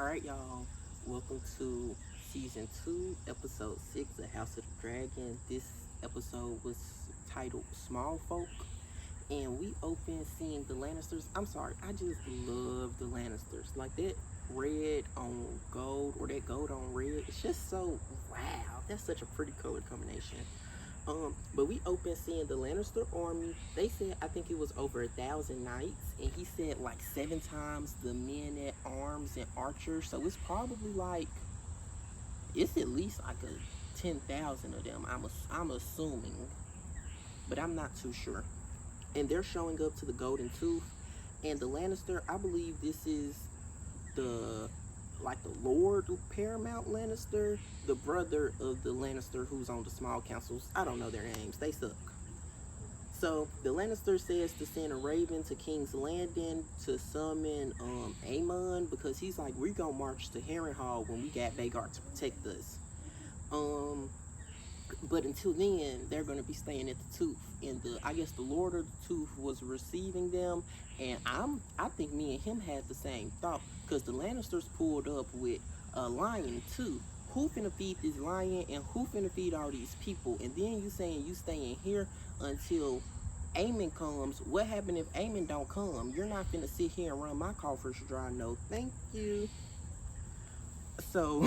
Alright, y'all. Welcome to season 2, episode 6 of House of the Dragon. This episode was titled Smallfolk. And we open seeing the Lannisters. I'm sorry, I just love the Lannisters. Like that red on gold or that gold on red. It's just so wow. That's such a pretty color combination. But we open seeing the Lannister army. They said I think it was over 1,000 knights, and he said like 7 times the men at arms and archers. So it's probably like it's at least like a 10,000 of them. I'm assuming, but I'm not too sure. And they're showing up to the Golden Tooth, and the Lannister. I believe this is the Lord Paramount Lannister, the brother of the Lannister who's on the small councils. I don't know their names. They suck. So the Lannister says to send a raven to King's Landing to summon Aemon, because he's like, we're gonna march to Harrenhal when we got Vhagar to protect us. But until then, they're gonna be staying at the Tooth, and I guess the Lord of the Tooth was receiving them, and I think me and him had the same thought, because the Lannisters pulled up with a lion too. Who finna feed this lion, and who finna feed all these people? And then you saying you staying here until Aemon comes. What happened if Aemon don't come? You're not finna sit here and run my coffers dry. No, thank you. So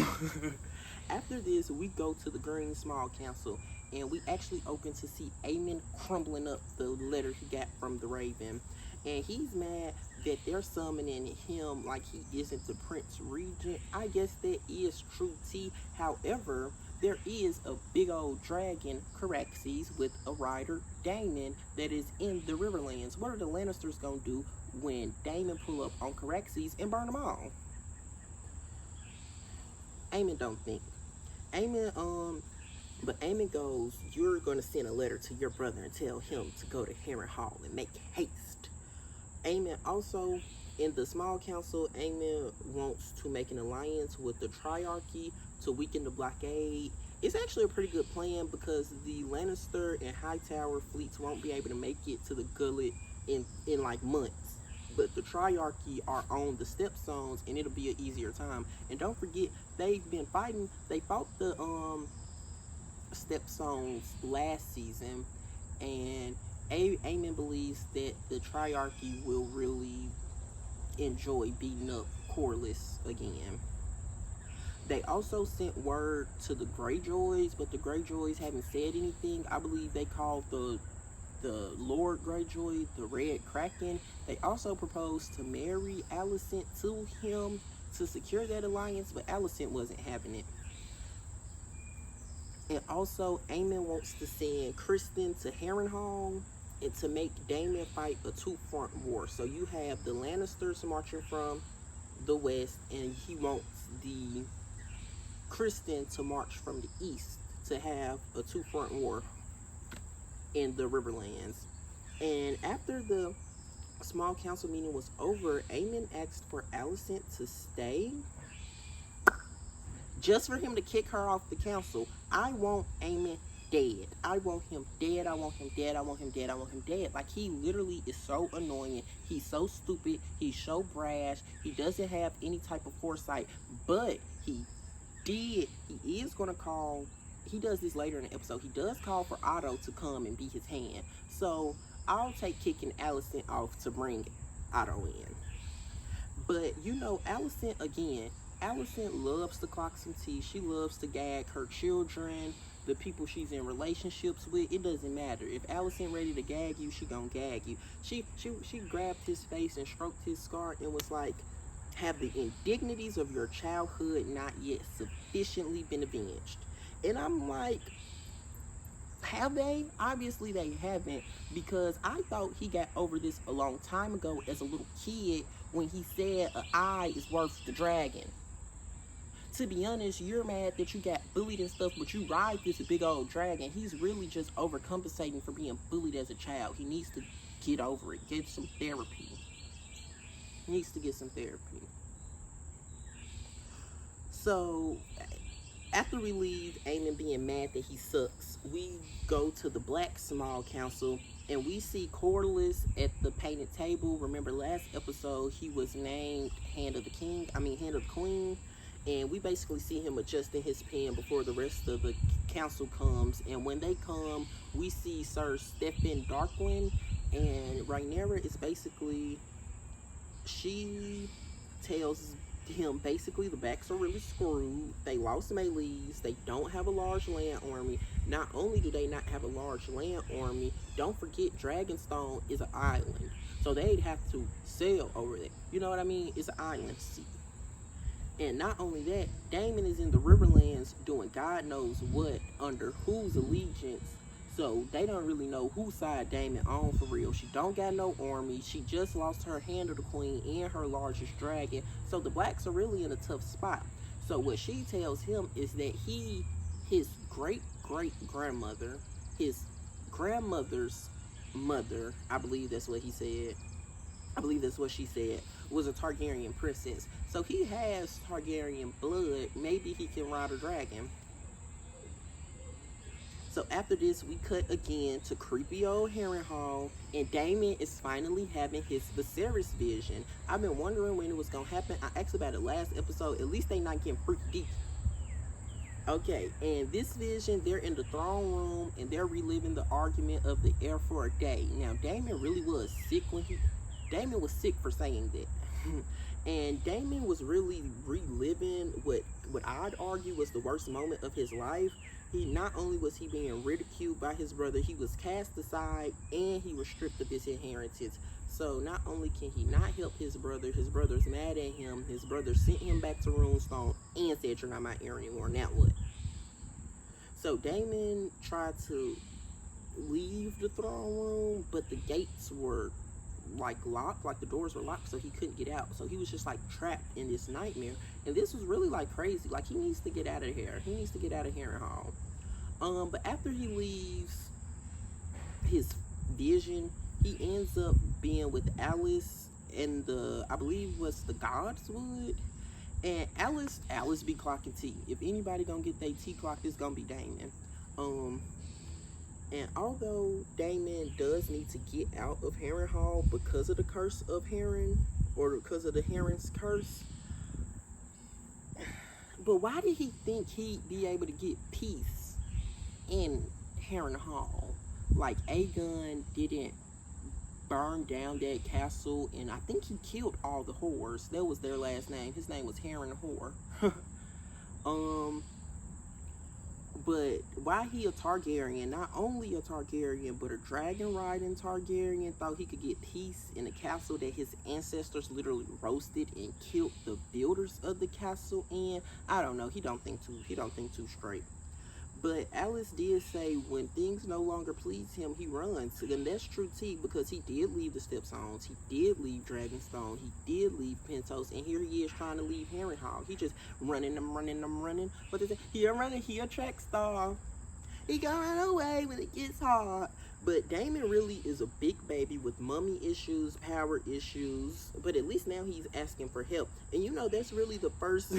after this, we go to the Green Small Council, and we actually open to see Aemon crumbling up the letter he got from the Raven. And he's mad that they're summoning him like he isn't the Prince Regent. I guess that is true tea. However, there is a big old dragon, Caraxes, with a rider, Daemon, that is in the Riverlands. What are the Lannisters gonna do when Daemon pull up on Caraxes and burn them all? Aemon don't think. But Aemon goes, you're gonna send a letter to your brother and tell him to go to Harrenhal and make haste. Aemon also, in the small council, Aemon wants to make an alliance with the Triarchy to weaken the blockade. It's actually a pretty good plan, because the Lannister and Hightower fleets won't be able to make it to the Gullet in like months. But the Triarchy are on the Stepstones, and it'll be an easier time. And don't forget, they've been fighting. They fought the Stepstones last season, and Aemon believes that the Triarchy will really enjoy beating up Corlys again. They also sent word to the Greyjoys, but the Greyjoys haven't said anything. I believe they called the Lord Greyjoy the Red Kraken. They also proposed to marry Alicent to him to secure that alliance, but Alicent wasn't having it. And also, Aemon wants to send Kristen to Harrenhal and to make Daemon fight a two-front war. So you have the Lannisters marching from the west, and he wants the Kristen to march from the east to have a two-front war in the Riverlands. And after the small council meeting was over, Aemon asked for Alicent to stay, just for him to kick her off the council. I want Aemon dead. I want him dead. I want him dead. I want him dead. I want him dead. Like, he literally is so annoying. He's so stupid. He's so brash. He doesn't have any type of foresight. But he is going to call, he does this later in the episode, he does call for Otto to come and be his hand. So I'll take kicking Alicent off to bring Otto in. But you know, Alicent loves to clock some tea. She loves to gag her children, the people she's in relationships with. It doesn't matter. If Alicent ready to gag you, she gonna gag you. She grabbed his face and stroked his scar and was like, have the indignities of your childhood not yet sufficiently been avenged? And I'm like, have they? Obviously they haven't, because I thought he got over this a long time ago as a little kid when he said an eye is worth the dragon. To be honest, you're mad that you got bullied and stuff, but you ride this big old dragon. He's really just overcompensating for being bullied as a child. He needs to get over it, get some therapy. He needs to get some therapy. So after we leave Aemon being mad that he sucks, we go to the Black Small Council, And we see Corliss at the painted table. Remember last episode, he was named Hand of the Hand of the Queen. And we basically see him adjusting his pen before the rest of the council comes. And when they come, we see Sir Stephen Darkwind. And Rhaenyra is basically, she tells him basically the backs are really screwed. They lost Melees. They don't have a large land army. Not only do they not have a large land army, don't forget Dragonstone is an island. So they'd have to sail over there. You know what I mean? It's an island sea. And not only that, Daemon is in the Riverlands doing God knows what under whose allegiance. So they don't really know whose side Daemon on for real. She don't got no army. She just lost her Hand of the Queen and her largest dragon. So the blacks are really in a tough spot. So what she tells him is that his great-great-grandmother, his grandmother's mother, I believe that's what he said. I believe that's what she said, was a Targaryen princess. So he has Targaryen blood. Maybe he can ride a dragon. So after this, we cut again to creepy old Harrenhal, and Daemon is finally having his Viserys vision. I've been wondering when it was gonna happen. I asked about it last episode. At least they not getting freaky deep. Okay, and this vision, they're in the throne room, and they're reliving the argument of the heir for a day. Now, Daemon really was sick Daemon was sick for saying that. And Daemon was really reliving what I'd argue was the worst moment of his life. Not only was he being ridiculed by his brother, he was cast aside and he was stripped of his inheritance. So not only can he not help his brother's mad at him. His brother sent him back to Runestone and said, "You're not my heir anymore." Now what? So Daemon tried to leave the throne room, but the gates were like locked, like the doors were locked, so he couldn't get out. So he was just like trapped in this nightmare, and this was really like crazy. Like, he needs to get out of here. He needs to get out of Harrenhal. But after he leaves his vision, he ends up being with Alice and I believe was the Godswood. And Alice be clocking tea. If anybody gonna get their tea clocked, it's gonna be Daemon. And although Daemon does need to get out of Harrenhal because of the curse of Harren, or because of the Harren's curse, but why did he think he'd be able to get peace in Harrenhal? Like, Aegon didn't burn down that castle, and I think he killed all the whores. That was their last name. His name was Harren Whore. But why he a Targaryen? Not only a Targaryen, but a dragon riding Targaryen, thought he could get peace in a castle that his ancestors literally roasted and killed the builders of the castle in. I don't know. He don't think too straight. But Alice did say when things no longer please him, he runs. And that's true tea, because he did leave the Stepstones. He did leave Dragonstone. He did leave Pentos. And here he is trying to leave Harrenhal. He just running. But he a track star. He gonna run away when it gets hard. But Daemon really is a big baby with mommy issues, power issues. But at least now he's asking for help. And you know, that's really the first.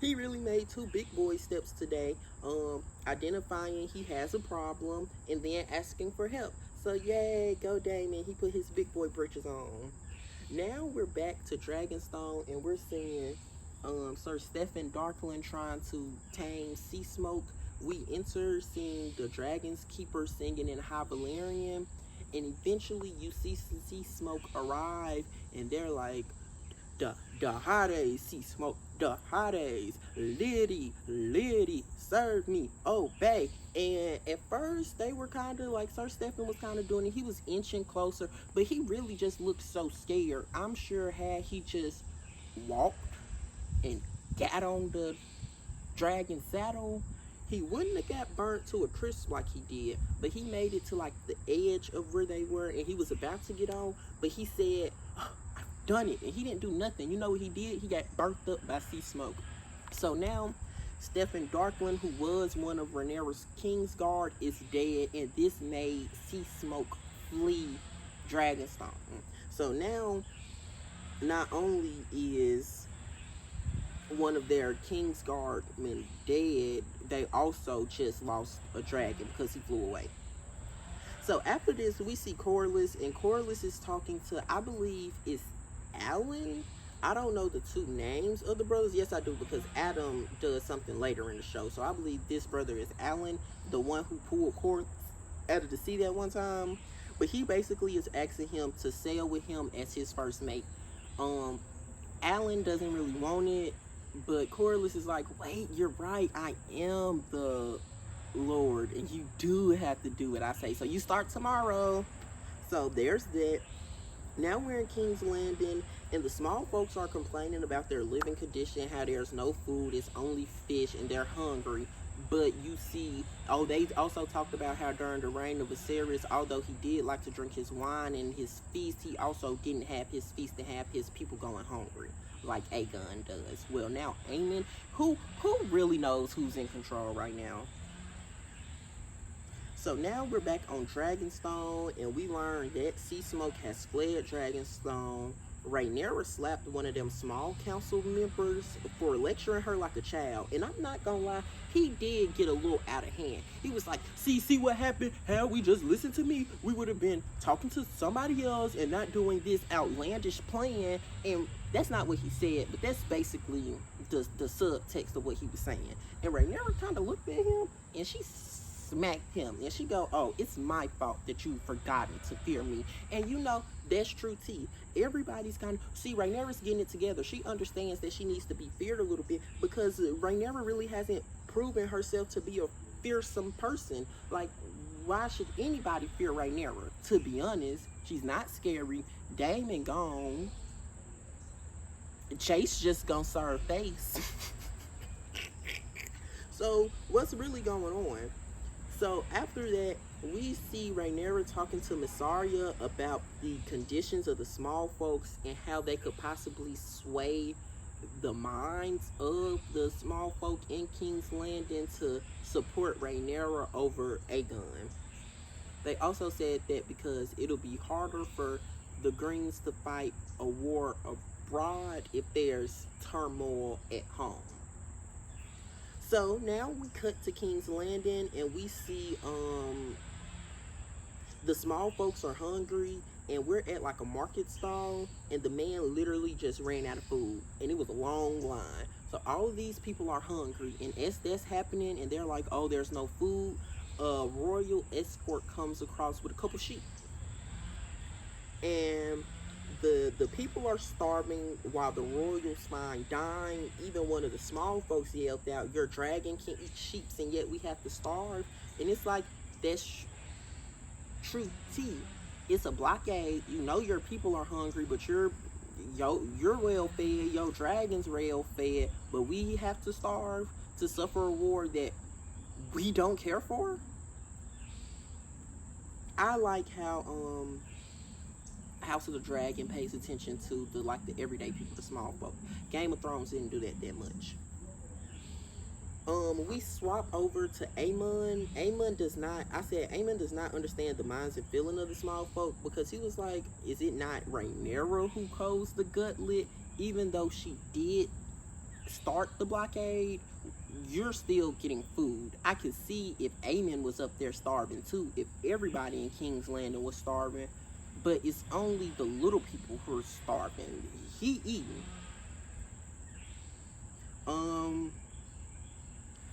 He really made 2 big boy steps today. Identifying he has a problem and then asking for help. So yay, go Daemon. He put his big boy britches on. Now we're back to Dragonstone, and we're seeing Sir Stephen Darkland trying to tame Sea Smoke. We enter seeing the Dragon's Keeper singing in High Valyrian, and eventually you see Sea Smoke arrive, and they're like, the Hades, Sea Smoke, the Hades, Liddy, serve me, obey. And at first they were kind of like, Sir Stephen was kind of doing it. He was inching closer, but he really just looked so scared. I'm sure had he just walked and got on the dragon saddle, he wouldn't have got burnt to a crisp like he did. But he made it to like the edge of where they were, and he was about to get on, but he said, "Oh, I've done it." And he didn't do nothing. You know what he did? He got burnt up by Sea Smoke. So now Stephen Darkland, who was one of Rhaenyra's Kingsguard, is dead, and this made Sea Smoke flee Dragonstone. So now, not only is one of their Kingsguardmen dead, they also just lost a dragon because he flew away. So after this, we see Corlys, and Corlys is talking to, I believe, is Alan. I don't know the two names of the brothers. Yes, I do, because Adam does something later in the show. So I believe this brother is Alan, the one who pulled Corlys out of the sea that one time. But he basically is asking him to sail with him as his first mate. Alan doesn't really want it, but Corlys is like, wait, you're right, I am the Lord, and you do have to do what I say. So you start tomorrow. So there's that. Now we're in King's Landing, and the small folks are complaining about their living condition, how there's no food, it's only fish, and they're hungry. But you see, they also talked about how during the reign of Viserys, although he did like to drink his wine and his feast, he also didn't have his feast to have his people going hungry, like Aegon does. Well, now Aemon, who really knows who's in control right now? So now we're back on Dragonstone, and we learned that Sea Smoke has fled Dragonstone. Rhaenyra slapped one of them small council members for lecturing her like a child. And I'm not gonna lie, he did get a little out of hand. He was like, see what happened? How we just listened to me, we would have been talking to somebody else and not doing this outlandish plan. And that's not what he said, but that's basically the subtext of what he was saying. And Rhaenyra kind of looked at him, and she smacked him, and she go, oh, it's my fault that you've forgotten to fear me. And you know, that's true tea. Everybody's kind of, see, Rhaenyra's getting it together. She understands that she needs to be feared a little bit, because Rhaenyra really hasn't proven herself to be a fearsome person. Like, why should anybody fear Rhaenyra? To be honest, she's not scary. Daemon gone. Chase just gonna serve face. So what's really going on? So after that, we see Rhaenyra talking to Mysaria about the conditions of the small folks and how they could possibly sway the minds of the small folk in King's Landing to support Rhaenyra over Aegon. They also said that because it'll be harder for the Greens to fight a war abroad if there's turmoil at home. So now we cut to King's Landing, and we see the small folks are hungry, and we're at like a market stall, and the man literally just ran out of food, and it was a long line. So all of these people are hungry, and as that's happening and they're like, oh, there's no food, a royal escort comes across with a couple sheep, and the people are starving while the royals find dying. Even one of the small folks yelled out, your dragon can eat sheep, and yet we have to starve. And it's like, that's true tea. It's a blockade. You know your people are hungry, but you're well fed, your dragon's well fed, but we have to starve to suffer a war that we don't care for. I like how House of the Dragon pays attention to the everyday people, the small folk. Game of Thrones didn't do that much. We swap over to Aemon. Aemon does not understand the minds and feeling of the small folk, because he was like, is it not Rhaenyra who caused the gutlet? Even though she did start the blockade, you're still getting food. I could see if Aemon was up there starving too, if everybody in King's Landing was starving. But it's only the little people who are starving. He eating.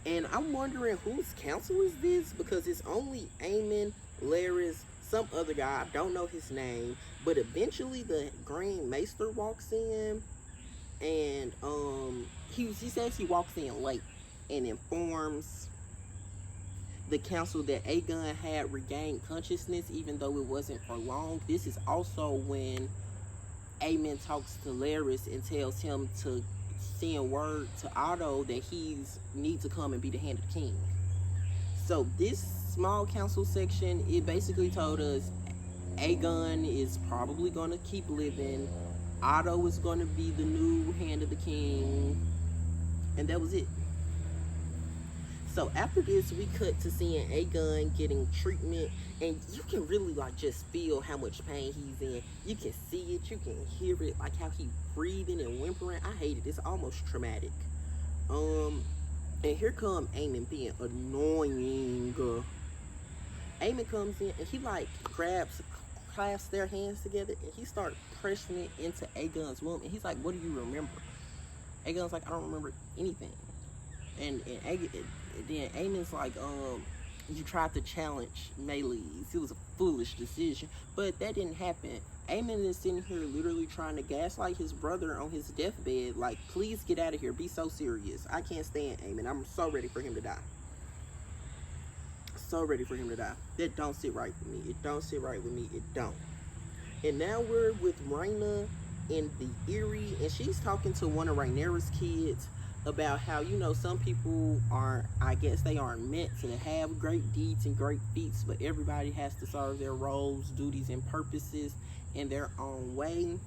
And I'm wondering whose council is this, because it's only Aemon, Larys, some other guy, I don't know his name, but eventually the Green Maester walks in, and he says he walks in late and informs the council that Aegon had regained consciousness, even though it wasn't for long. This is also when Aemon talks to Larys and tells him to send word to Otto that he's needs to come and be the hand of the king. So this small council section, it basically told us Aegon is probably going to keep living, Otto is going to be the new hand of the king, and that was it. So after this, we cut to seeing Aegon getting treatment, and you can really just feel how much pain he's in. You can see it, you can hear it, like how he's breathing and whimpering. I hate it. It's almost traumatic. And here come Aemon being annoying. Aemon comes in and he like clasps their hands together and he starts pressing it into Aegon's womb. And he's like, "What do you remember?" Aegon's like, "I don't remember anything." And then Aemon's like, "You tried to challenge Melees. It was a foolish decision, but that didn't happen." Aemon is sitting here literally trying to gaslight his brother on his deathbed. Like, please get out of here. Be so serious. I can't stand Aemon. I'm so ready for him to die. So ready for him to die. That don't sit right with me. It don't sit right with me. It don't. And now we're with Rhaenyra in the Eyrie, and she's talking to one of Rhaenyra's kids about how, you know, some people are, I guess they aren't meant to have great deeds and great feats, but everybody has to serve their roles, duties, and purposes in their own way.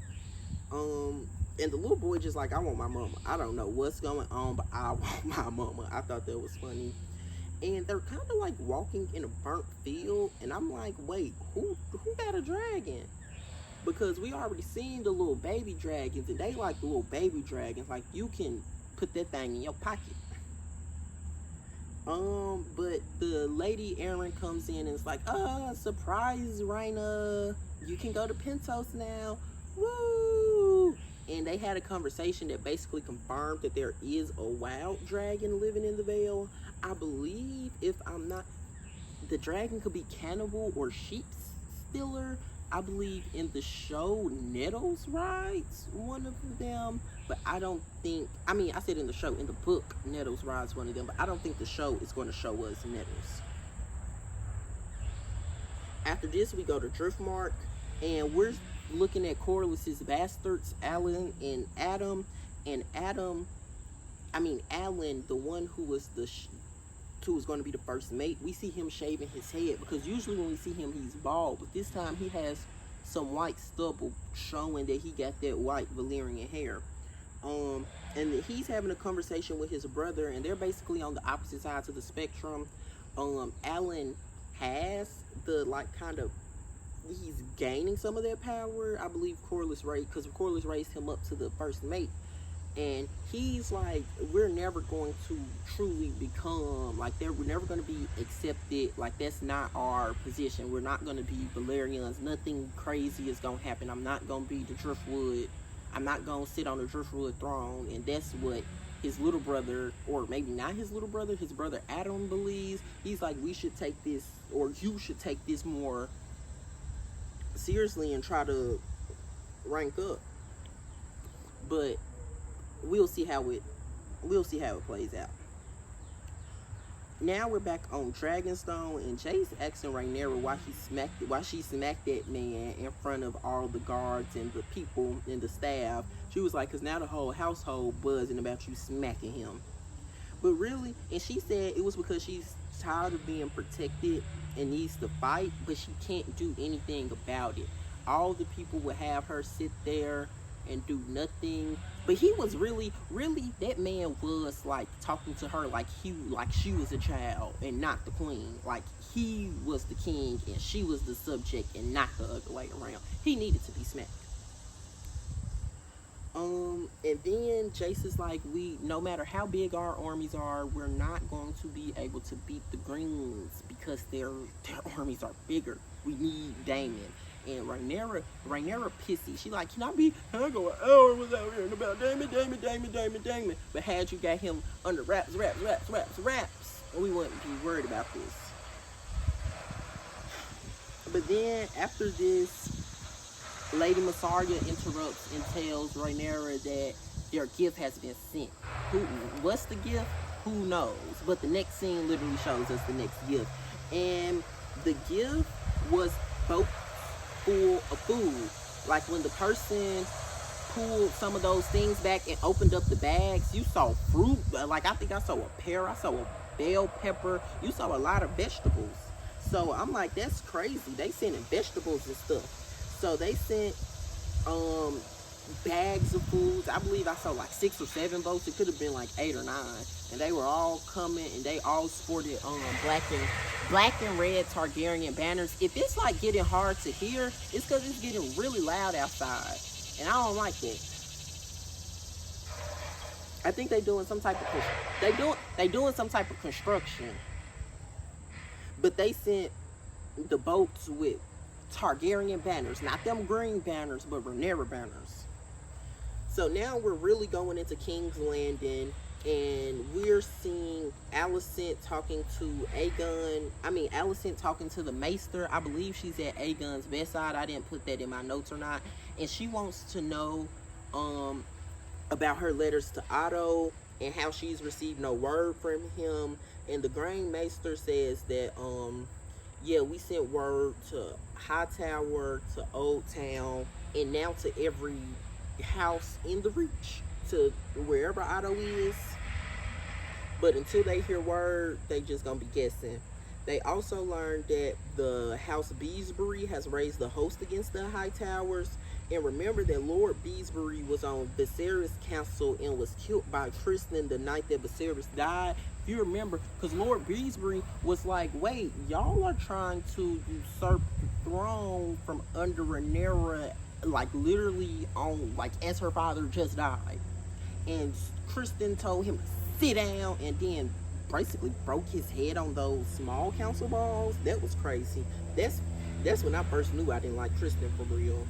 And the little boy just like, "I want my mama. I don't know what's going on, but I want my mama." I thought that was funny. And they're kind of like walking in a burnt field, and I'm like, wait, who got a dragon? Because we already seen the little baby dragons, and they like the little baby dragons. Like, you can put that thing in your pocket. But the Lady Aaron comes in and it's like, surprise, Rhaenyra. You can go to Pentos now. Woo! And they had a conversation that basically confirmed that there is a wild dragon living in the Vale. I believe, if I'm not, the dragon could be cannibal or sheep stealer. I believe in the show Nettles rides one of them, but I don't think, I mean, I said in the show, in the book Nettles rides one of them, but I don't think the show is going to show us Nettles. After this, we go to Driftmark, and we're looking at Corlys's bastards, Alan and Adam. And Alan, the one who was who was going to be the first mate, we see him shaving his head, because usually when we see him, he's bald, but this time he has some white stubble showing that he got that white Valyrian hair. And he's having a conversation with his brother, and they're basically on the opposite sides of the spectrum. Alan has the, like, kind of, he's gaining some of that power. I believe Corlys raised him up to the first mate. And he's like, we're never going to truly become, like, we're never going to be accepted. Like, that's not our position. We're not going to be Valyrians. Nothing crazy is going to happen. I'm not going to be the Driftwood. I'm not going to sit on the Driftwood throne. And that's what his little brother, or maybe not his little brother, his brother Adam believes. He's like, we should take this, or you should take this more seriously and try to rank up. But we'll see how it plays out. Now we're back on Dragonstone, and Jay's asking Rhaenyra why she smacked that man in front of all the guards and the people and the staff. She was like, because now the whole household buzzing about you smacking him. But really, and she said it was because she's tired of being protected and needs to fight, but she can't do anything about it. All the people would have her sit there and do nothing. But he was really, that man was like talking to her like she was a child and not the queen. Like, he was the king and she was the subject and not the other way around. He needed to be smacked. And then Jace is like, no matter how big our armies are, we're not going to be able to beat the Greens because their armies are bigger. We need Daemon. And Rhaenyra pissy. She like, I go an hour without hearing about Daemon. But had you got him under wraps, and we wouldn't be worried about this. But then after this, Lady Masarya interrupts and tells Rhaenyra that their gift has been sent. What's the gift? Who knows? But the next scene literally shows us the next gift. And the gift was both full of food. Like, when the person pulled some of those things back and opened up the bags, you saw fruit. Like, I think I saw a pear, I saw a bell pepper, you saw a lot of vegetables. So I'm like, that's crazy. They sending vegetables and stuff. So they sent bags of foods. I believe I saw like 6 or 7 boats. It could have been like 8 or 9. And they were all coming, and they all sported black and red Targaryen banners. If it's like getting hard to hear, it's because it's getting really loud outside, and I don't like that. I think they doing some type of construction. But they sent the boats with Targaryen banners, not them green banners, but Rhaenyra banners. So now we're really going into King's Landing, and we're seeing Alicent talking to Aegon. Alicent talking to the Maester. I believe she's at Aegon's bedside. I didn't put that in my notes or not. And she wants to know about her letters to Otto and how she's received no word from him. And the Grand Maester says that yeah, we sent word to Hightower, to Old Town, and now to every house in the Reach, to wherever Otto is. But until they hear word, they just gonna be guessing. They also learned that the House Beesbury has raised the host against the Hightowers. And remember that Lord Beesbury was on Viserys' council and was killed by Tristan the night that Viserys died. If you remember, because Lord Beesbury was like, wait, y'all are trying to usurp the throne from under Rhaenyra, like literally on, like as her father just died. And Tristan told him to sit down and then basically broke his head on those small council balls. That was crazy. That's when I first knew I didn't like Tristan for real.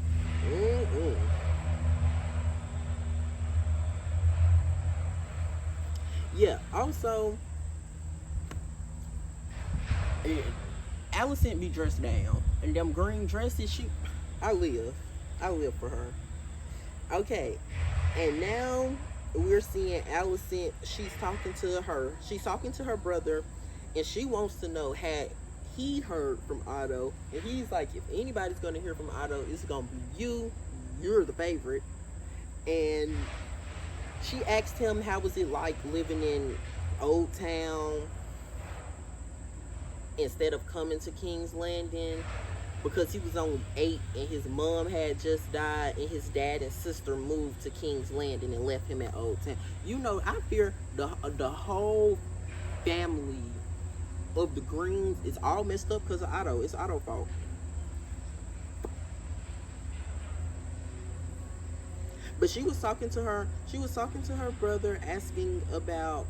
Yeah, also, Alicent be dressed down. And them green dresses, I live for her. Okay, and now we're seeing Alicent. She's talking to her brother, and she wants to know, had he heard from Otto? And he's like, if anybody's gonna hear from Otto, it's gonna be you. You're the favorite. And she asked him, how was it like living in Old Town instead of coming to King's Landing, because he was only 8 and his mom had just died and his dad and sister moved to King's Landing and left him at Old Town. You know, I fear the whole family of the Greens is all messed up because of Otto. It's Otto's fault. But she was talking to her brother, asking about.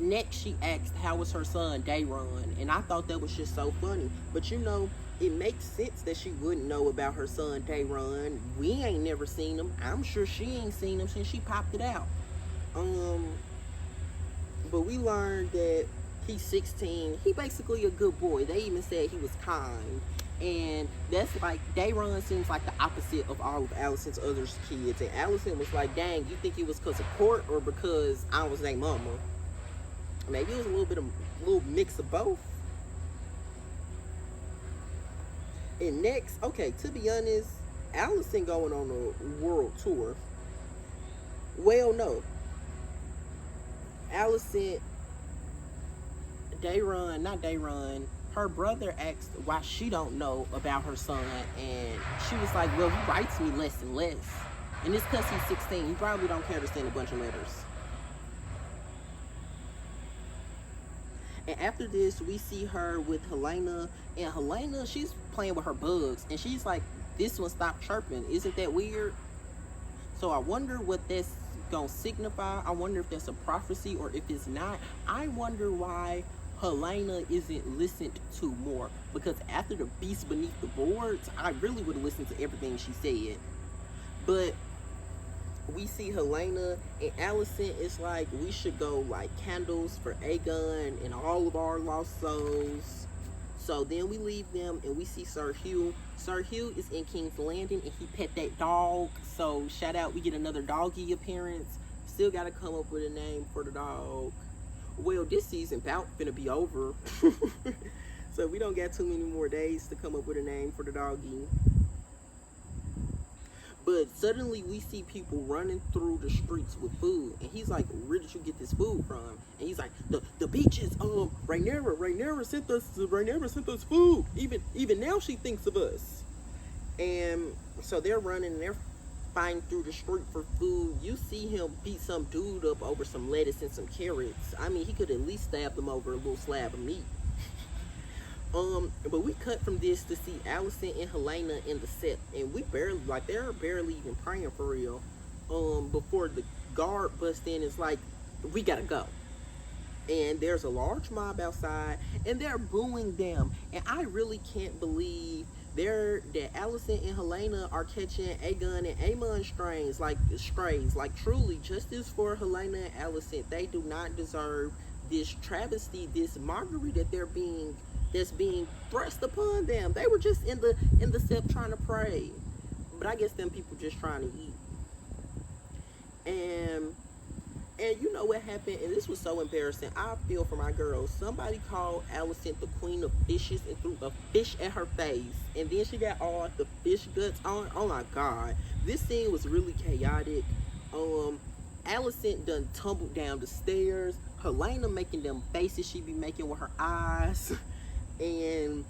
Next, she asked how was her son Daeron, and I thought that was just so funny. But you know, it makes sense that she wouldn't know about her son Daeron. We ain't never seen him. I'm sure she ain't seen him since she popped it out. But we learned that he's 16. He basically a good boy. They even said he was kind. And that's like, Daeron seems like the opposite of all of Alicent's other kids. And Alicent was like, dang, you think it was because of court or because I was their mama? Maybe it was a little mix of both. And next, okay, to be honest, Alicent going on a world tour. Well, no. Alicent, not Daeron, her brother asked why she don't know about her son, and she was like, well, he writes me less and less. And it's because he's 16. He probably don't care to send a bunch of letters. And after this, we see her with Helaena, and Helaena, she's playing with her bugs, and she's like, this one stopped chirping. Isn't that weird? So I wonder what that's gonna signify. I wonder if that's a prophecy or if it's not. I wonder why Helaena isn't listened to more, because after the Beast Beneath the Boards, I really would have listened to everything she said. But we see Helaena, and Alicent is like, we should go light candles for Aegon and all of our lost souls. So then we leave them and we see Sir Hugh. Sir Hugh is in King's Landing and he pet that dog. So shout out, we get another doggy appearance. Still gotta come up with a name for the dog. Well, this season about finna be over. So we don't got too many more days to come up with a name for the doggy. But suddenly we see people running through the streets with food. And he's like, where did you get this food from? And he's like, the beaches, Rhaenyra sent us food. Even now she thinks of us. And so they're running and they're fighting through the street for food. You see him beat some dude up over some lettuce and some carrots. I mean, he could at least stab them over a little slab of meat. But we cut from this to see Alicent and Helaena in the set, and they're barely even praying for real. Before the guard busts in, it's like, we gotta go. And there's a large mob outside, and they're booing them. And I really can't believe that Alicent and Helena are catching Aegon and Aemon strays. Like truly, justice for Helena and Alicent. They do not deserve this travesty, this mockery that's being thrust upon them. They were just in the step trying to pray, but I guess them people just trying to eat. And you know what happened? And this was so embarrassing. I feel for my girl. Somebody called Alicent the queen of fishes and threw a fish at her face. And then she got all the fish guts on. Oh my God. This scene was really chaotic. Alicent done tumbled down the stairs. Helena making them faces she be making with her eyes. And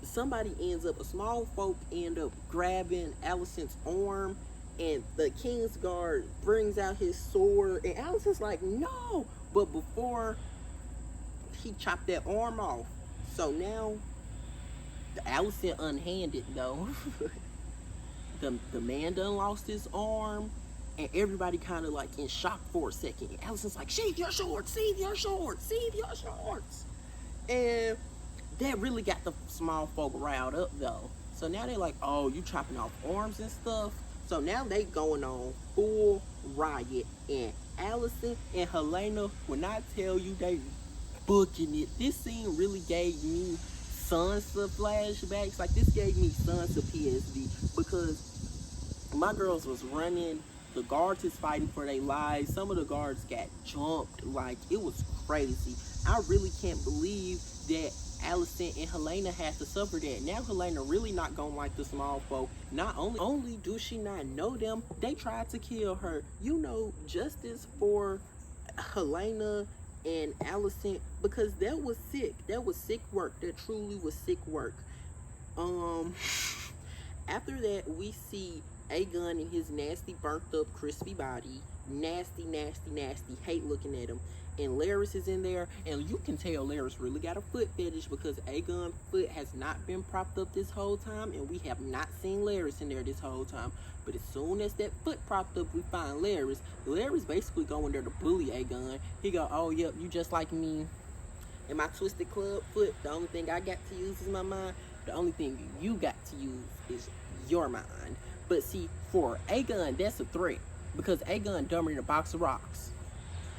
somebody a small folk end up grabbing Alicent's arm. And the King's Guard brings out his sword, and Alicent's like, no! But before he chopped that arm off, so now Alicent unhanded though. the man done lost his arm, and everybody kind of like in shock for a second. And Alicent's like, sheathe your swords, sheathe your swords, sheathe your swords. And that really got the small folk riled up though. So now they're like, oh, you chopping off arms and stuff? So now they going on full riot, and Alicent and Helena, when I tell you they booking it, this scene really gave me Sansa flashbacks. Like this gave me Sansa PSD, because my girls was running, the guards is fighting for their lives. Some of the guards got jumped, like it was crazy. I really can't believe that Alicent and Helena had to suffer that. Now Helena really not gonna like the small folk. Not only do she not know them, they tried to kill her. You know, justice for Helena and Alicent, because that was sick. That was sick work. That truly was sick work. After that, we see Aegon in his nasty, burnt up, crispy body. Nasty, nasty, nasty. Hate looking at him. And Larys is in there, and you can tell Larys really got a foot fetish, because Aegon's foot has not been propped up this whole time, and we have not seen Larys in there this whole time. But as soon as that foot propped up, we find Larys. Larys basically going there to bully Aegon. He go, oh, yep, you just like me. And my twisted club foot, the only thing I got to use is my mind. The only thing you got to use is your mind. But see, for Aegon, that's a threat, because Aegon dumber than a box of rocks.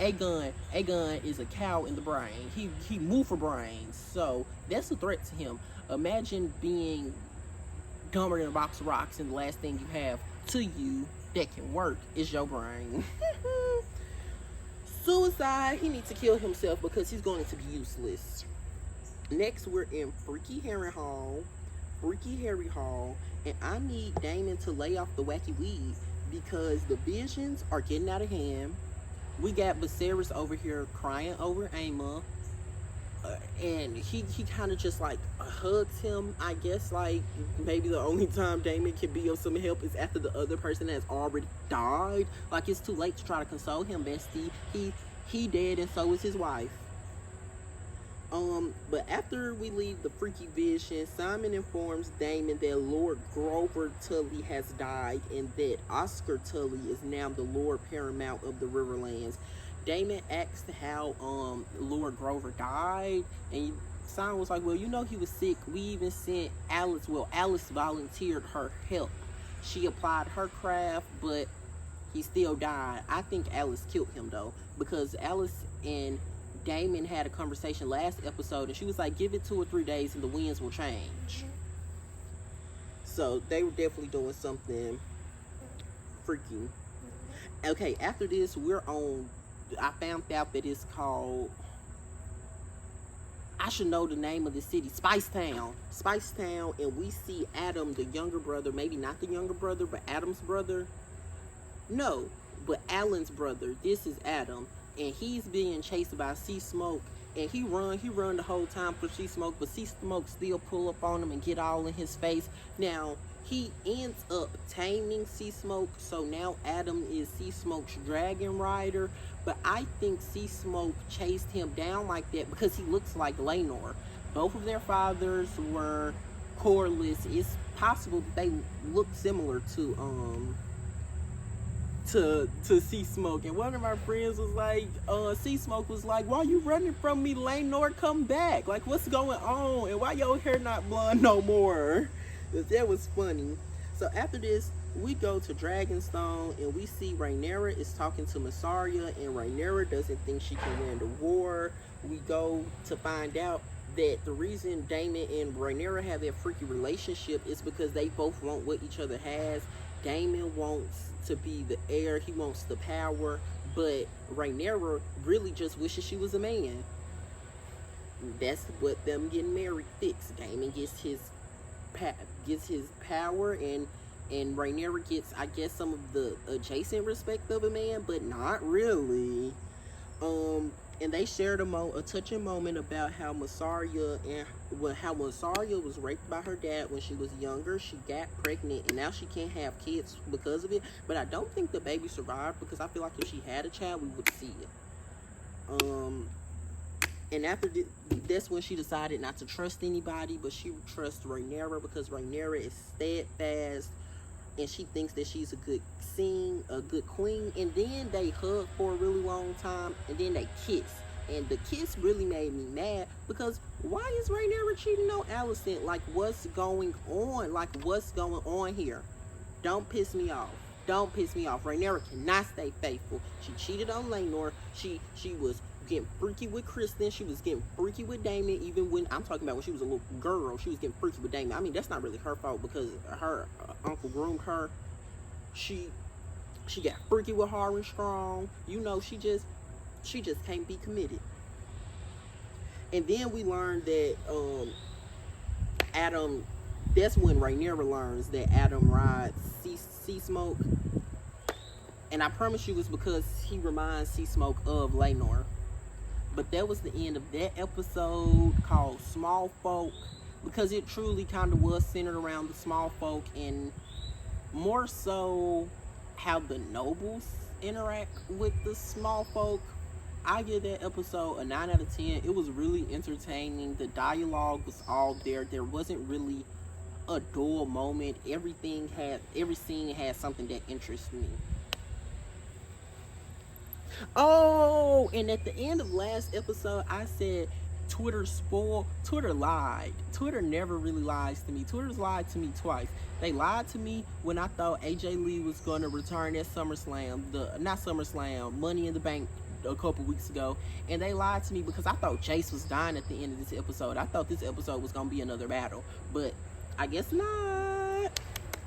Aegon is a cow in the brain. He move for brains, so that's a threat to him. Imagine being dumber than a box of rocks, and the last thing you have to you that can work is your brain. Suicide. He needs to kill himself because he's going to be useless. Next, we're in Freaky Harry Hall, and I need Daemon to lay off the wacky weed, because the visions are getting out of hand. We got Viserys over here crying over Aemma, and he kind of just like hugs him. I guess like maybe the only time Daemon can be of some help is after the other person has already died. Like it's too late to try to console him, bestie. He dead, and so is his wife. But after we leave the freaky vision, Simon informs Daemon that Lord Grover Tully has died, and that Oscar Tully is now the Lord Paramount of the Riverlands. Daemon asked how Lord Grover died, and Simon was like, well, you know he was sick. We even sent Alice. Well, Alice volunteered her help. She applied her craft, but he still died. I think Alice killed him though, because Alice and Daemon had a conversation last episode, and she was like, give it 2 or 3 days and the winds will change. So they were definitely doing something freaky. Okay, after this, I found out that it's called, I should know the name of the city, Spicetown, and we see Adam, the younger brother, maybe not the younger brother, but Adam's brother. No, but Alan's brother. This is Adam. And he's being chased by Sea Smoke, and he run the whole time for Sea Smoke, but Sea Smoke still pull up on him and get all in his face. Now he ends up taming Sea Smoke, so now Adam is Sea Smoke's dragon rider. But I think Sea Smoke chased him down like that because he looks like Rhaenyra. Both of their fathers were Corlys. It's possible that they look similar to to Sea Smoke, and one of my friends was like, Sea Smoke was like, "Why you running from me, Rhaenyra? Come back! Like, what's going on? And why your hair not blonde no more?" That was funny. So after this, we go to Dragonstone, and we see Rhaenyra is talking to Mysaria, and Rhaenyra doesn't think she can win the war. We go to find out that the reason Daemon and Rhaenyra have that freaky relationship is because they both want what each other has. Daemon wants to be the heir, he wants the power, but Rhaenyra really just wishes she was a man. That's what them getting married fixed. Daemon gets his power, and Rhaenyra gets, I guess, some of the adjacent respect of a man, but not really. And they shared a touching moment about how Mysaria was raped by her dad when she was younger. She got pregnant, and now she can't have kids because of it. But I don't think the baby survived, because I feel like if she had a child, we would see it. And after that's when she decided not to trust anybody, but she trusts Rhaenyra, because Rhaenyra is steadfast, and she thinks that she's a good queen. And then they hug for a really long time, and then they kiss. And the kiss really made me mad, because why is Rhaenyra cheating on Alicent? Like, what's going on? Like, what's going on here? Don't piss me off. Don't piss me off. Rhaenyra cannot stay faithful. She cheated on Rhaenyra. She was getting freaky with Kristen. She was getting freaky with Daemon. Even when I'm talking about when she was a little girl, she was getting freaky with Daemon. I mean, that's not really her fault, because her uncle groomed her. She got freaky with Harwin Strong. You know, she just can't be committed. And then we learned that Adam. That's when Rhaenyra learns that Adam rides Sea Smoke. And I promise you, it's because he reminds Sea Smoke of Rhaenyra. But that was the end of that episode called Smallfolk, because it truly kind of was centered around the Smallfolk, and more so how the nobles interact with the Smallfolk. I give that episode a 9 out of 10. It was really entertaining. The dialogue was all there. There wasn't really a dull moment. Every scene had something that interests me. Oh, and at the end of last episode, I said Twitter spoiled. Twitter lied. Twitter never really lies to me. Twitter's lied to me twice. They lied to me when I thought AJ Lee was going to return at SummerSlam, Money in the Bank a couple weeks ago. And they lied to me because I thought Jace was dying at the end of this episode. I thought this episode was going to be another battle. But I guess not.